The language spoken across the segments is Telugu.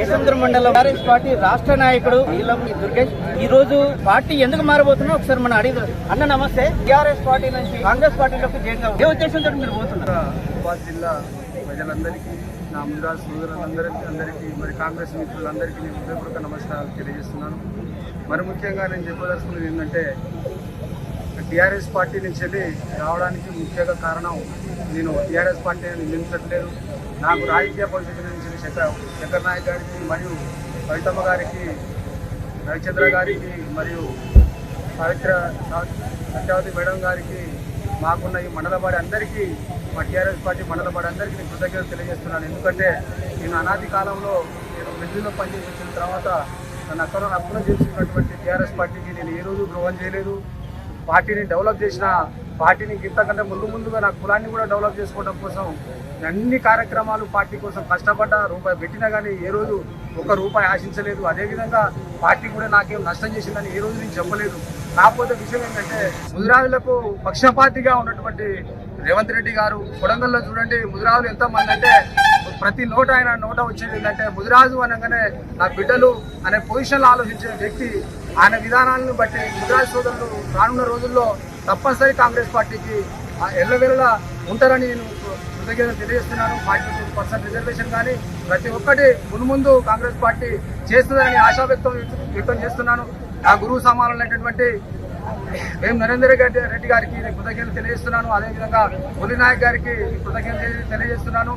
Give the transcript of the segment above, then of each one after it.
యశవంతపురం మండలం టీఆర్ఎస్ పార్టీ రాష్ట్ర నాయకుడు నీలంగి దుర్గేష్ ఈ రోజు పార్టీ ఎందుకు మారబోతున్నా ఒకసారి మనం అడిగి అన్న నమస్తే. టీఆర్ఎస్ పార్టీ నుంచి కాంగ్రెస్ పార్టీలోకి జైన్ ఏ ఉద్దేశంతో మీరు పోతున్నారు? ఉపాధి జిల్లా ప్రజలందరికీ, నా ముదిరాజు సోదరులందరికీ మరి కాంగ్రెస్ మిత్రులందరికీ నేను హృదయపూర్వక నమస్కారాలు తెలియజేస్తున్నాను. మరి ముఖ్యంగా నేను చెప్పదలుచుకున్నది ఏంటంటే, టీఆర్ఎస్ పార్టీ నుంచి వెళ్ళి రావడానికి ముఖ్యంగా కారణం, నేను టీఆర్ఎస్ పార్టీ నిందించట్లేదు. నాకు రాజకీయ భవిష్యత్తు నుంచి శంకర్ నాయక్ గారికి మరియు కవితమ్మ గారికి, రవిచంద్ర గారికి మరియు సత్యవతి మేడం గారికి, మాకున్న ఈ మండలపాడి అందరికీ, మా టీఆర్ఎస్ పార్టీ మండలపాడి అందరికీ నేను కృతజ్ఞతలు తెలియజేస్తున్నాను. ఎందుకంటే నేను అనాది కాలంలో నేను ఢిల్లీలో పనిచేసి వచ్చిన తర్వాత నన్ను అక్కడ చేసినటువంటి టీఆర్ఎస్ పార్టీకి నేను ఏ రోజు ద్రోహం చేయలేదు. పార్టీని డెవలప్ చేసిన, పార్టీని ఇంతకంటే ముందుగా నా కులాన్ని కూడా డెవలప్ చేసుకోవడం కోసం అన్ని కార్యక్రమాలు పార్టీ కోసం కష్టపడ్డా, రూపాయి పెట్టినా కానీ ఏ రోజు ఒక రూపాయి ఆశించలేదు. అదేవిధంగా పార్టీ కూడా నాకేం నష్టం చేసిందని ఏ రోజు నేను చెప్పలేదు. కాకపోతే విషయం ఏంటంటే, ముదిరాజులకు పక్షపాతిగా ఉన్నటువంటి రేవంత్ రెడ్డి గారు కొడంగల్లో చూడండి, ముదిరాజులు ఎంతమంది అంటే ప్రతి నోట వచ్చేది ఏంటంటే, ముదిరాజు అనగానే నా బిడ్డలు అనే పొజిషన్లో ఆలోచించే వ్యక్తి. ఆయన విధానాలను బట్టి ముదిరాజు సోదరులు రానున్న రోజుల్లో తప్పనిసరి కాంగ్రెస్ పార్టీకి ఎల్లవేళలా ఉంటారని నేను కృతజ్ఞతలు తెలియజేస్తున్నాను. 42% రిజర్వేషన్ కానీ ప్రతి ఒక్కటి ముందు కాంగ్రెస్ పార్టీ చేస్తుందని ఆశా వ్యక్తం చేస్తున్నాను. ఆ గురువు సమానమైనటువంటి వేం నరేందర్ రెడ్డి గారికి కృతజ్ఞతలు తెలియజేస్తున్నాను. అదేవిధంగా మురళీ నాయక్ గారికి కృతజ్ఞతలు తెలియజేస్తున్నాను.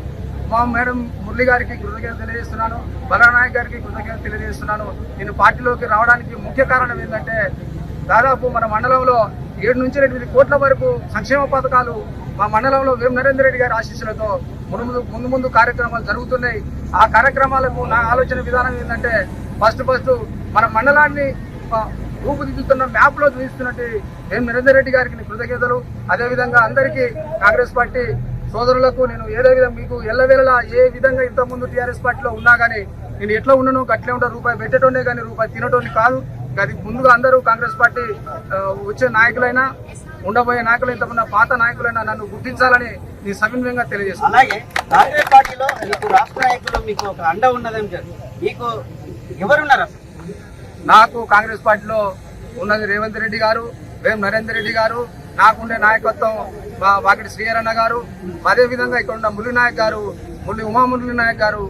మా మేడం మురళి గారికి కృతజ్ఞతలు తెలియజేస్తున్నాను. బలనాయక్ గారికి కృతజ్ఞతలు తెలియజేస్తున్నాను. నేను పార్టీలోకి రావడానికి ముఖ్య కారణం ఏంటంటే, దాదాపు మన మండలంలో 7 నుంచి 8 కోట్ల వరకు సంక్షేమ పథకాలు మా మండలంలో వేం నరేందర్ రెడ్డి గారి ఆశీస్సులతో ముందు కార్యక్రమాలు జరుగుతున్నాయి. ఆ కార్యక్రమాలకు నా ఆలోచన విధానం ఏంటంటే, ఫస్ట్ మన మండలాన్ని రూపుదిద్దుతున్న మ్యాప్లో చూపిస్తున్నట్టు వేం నరేందర్ రెడ్డి గారికి కృతజ్ఞతలు. అదేవిధంగా అందరికీ కాంగ్రెస్ పార్టీ సోదరులకు నేను ఏదో విధంగా మీకు ఎల్లవేళలా ఏ విధంగా ఇంతకుముందు టీఆర్ఎస్ పార్టీలో ఉన్నా కానీ నేను ఎట్లా ఉన్నానో అట్లే ఉంటా. రూపాయి పెట్టేటోనే కానీ రూపాయి తినటోని కాదు. అది ముందుగా అందరూ కాంగ్రెస్ పార్టీ వచ్చే నాయకులైనా, ఉండబోయే నాయకులు, ఇంతకున్న పాత నాయకులైనా నన్ను గుర్తించాలని నేను సవినయంగా తెలియజేస్తాను. అలాగే కాంగ్రెస్ పార్టీలో మీకు రాష్ట్ర నాయకులు మీకు ఒక అండ ఉన్నదని మీకు ఎవరున్నారు? నాకు కాంగ్రెస్ పార్టీలో ఉన్నది రేవంత్ రెడ్డి గారు, వేం నరేందర్ రెడ్డి గారు, నాకుండే నాయకత్వం వాకిటి శ్రీహరణ గారు, అదేవిధంగా ఇక్కడ ఉన్న మురళీ నాయక్ గారు, మురళీ నాయక్ గారు,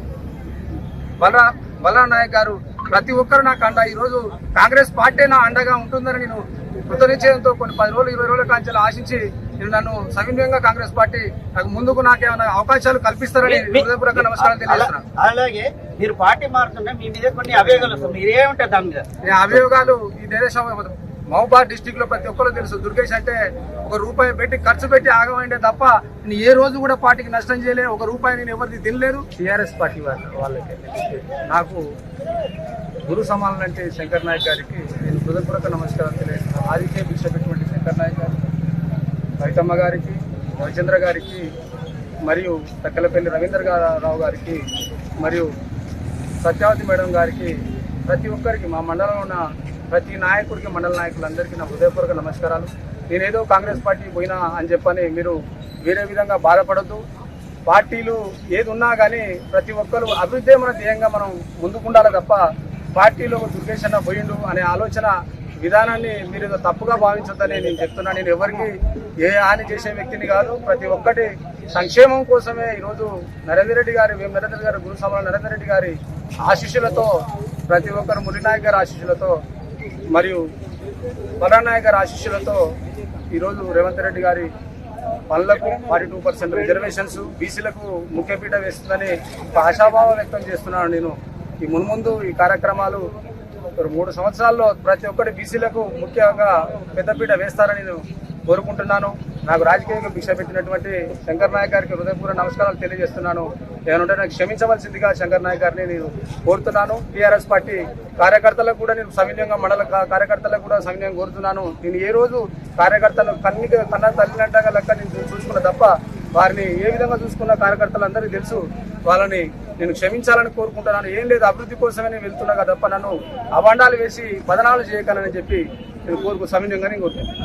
బలరాం నాయక్ గారు, ప్రతి ఒక్కరు నాకు అండ. ఈరోజు కాంగ్రెస్ పార్టీ నా అండగా ఉంటుందని నేను కృతనిశ్చయంతో కొన్ని 10 రోజులు 20 రోజుల కాంచెలు ఆశించి నేను నన్ను సవినయంగా కాంగ్రెస్ పార్టీ నాకేమైనా అవకాశాలు కల్పిస్తారని హృదయపూర్వక నమస్కారం తెలియజేస్తున్నాను. అలాగే మీరు పార్టీ మారుతుంటే మీ మీద కొన్ని అభియోగాలు వస్తాయి, మీరేమంటారు దాని మీద? అభియోగాలు ఈ దేశం మహబూబాద్ డిస్టిక్ లో ప్రతి ఒక్కరు తెలుసు. దుర్గేష్ అంటే ఒక రూపాయి పెట్టి ఖర్చు పెట్టి ఆగమైందే తప్ప నేను ఏ రోజు కూడా పార్టీకి నష్టం చేయలేదు. ఒక రూపాయి నేను ఎవరిది తినలేదు. టీఆర్ఎస్ పార్టీ వాళ్ళకి నాకు గురు సమానం అంటే శంకర్ నాయక్ గారికి నేను హృదయపూర్వక నమస్కారం తెలియజేస్తున్నాను. ఆదిత్య భిక్ష పెట్టినటువంటి శంకర్ నాయక్ గారికి, కవితమ్మ గారికి, రవిచంద్ర గారికి, మరియు తక్కలపల్లి రవీంద్రరావు గారికి, మరియు సత్యవతి మేడం గారికి, ప్రతి ఒక్కరికి, మా మండలంలో ఉన్న ప్రతి నాయకుడికి, మండల నాయకులందరికీ నా హృదయపూర్వక నమస్కారాలు. నేనేదో కాంగ్రెస్ పార్టీ పోయినా అని చెప్పని మీరు వేరే విధంగా బాధపడద్దు. పార్టీలు ఏది ఉన్నా కానీ ప్రతి ఒక్కరు అభివృద్ధి మన ధ్యేయంగా మనం ముందుకుండాలి తప్ప పార్టీలో దుర్గేష్ అన్న పోయిండు అనే ఆలోచన విధానాన్ని మీరు తప్పుగా భావించొద్దని నేను చెప్తున్నాను. నేను ఎవరికి ఏ హాని చేసే వ్యక్తిని కాదు. ప్రతి ఒక్కటి సంక్షేమం కోసమే ఈరోజు నరేందర్ రెడ్డి గారి, వేం నరేందర్ గారి, గురు సమాన నరేందర్ రెడ్డి గారి ఆశీస్సులతో, ప్రతి ఒక్కరు మురళీ నాయక్ గారి ఆశీస్సులతో మరియు బలనాయక్ గారి ఆశీస్సులతో ఈరోజు రేవంత్ రెడ్డి గారి పనులకు 42% రిజర్వేషన్స్ బీసీలకు ముఖ్యపీట వేస్తుందని ఆశాభావం వ్యక్తం చేస్తున్నాను. నేను ఈ ముందు ఈ కార్యక్రమాలు 3 సంవత్సరాల్లో ప్రతి ఒక్కటి బీసీలకు ముఖ్యంగా పెద్దపీట వేస్తారని నేను కోరుకుంటున్నాను. నాకు రాజకీయంగా భిక్ష పెట్టినటువంటి శంకర్ నాయక్ గారికి హృదయపూర్వక నమస్కారాలు తెలియజేస్తున్నాను. ఏమంటే నాకు క్షమించవలసిందిగా శంకర్ నాయక్ గారిని నేను కోరుతున్నాను. టీఆర్ఎస్ పార్టీ కార్యకర్తలకు కూడా నేను సవినయంగా, మండల కార్యకర్తలకు కూడా సవినయంగా కోరుతున్నాను. నేను ఏ రోజు కార్యకర్తలు కన్న తల్లినట్టుగా లెక్క నేను చూసుకున్న తప్ప వారిని ఏ విధంగా చూసుకున్న కార్యకర్తలు అందరికీ తెలుసు. వాళ్ళని నేను క్షమించాలని కోరుకుంటున్నాను. ఏం లేదు, అభివృద్ధి కోసమే నేను వెళ్తున్నా తప్ప నన్ను అవాండాలు వేసి బదనాలు చేయగలనని చెప్పి నేను సవినయంగా కోరుతున్నాను.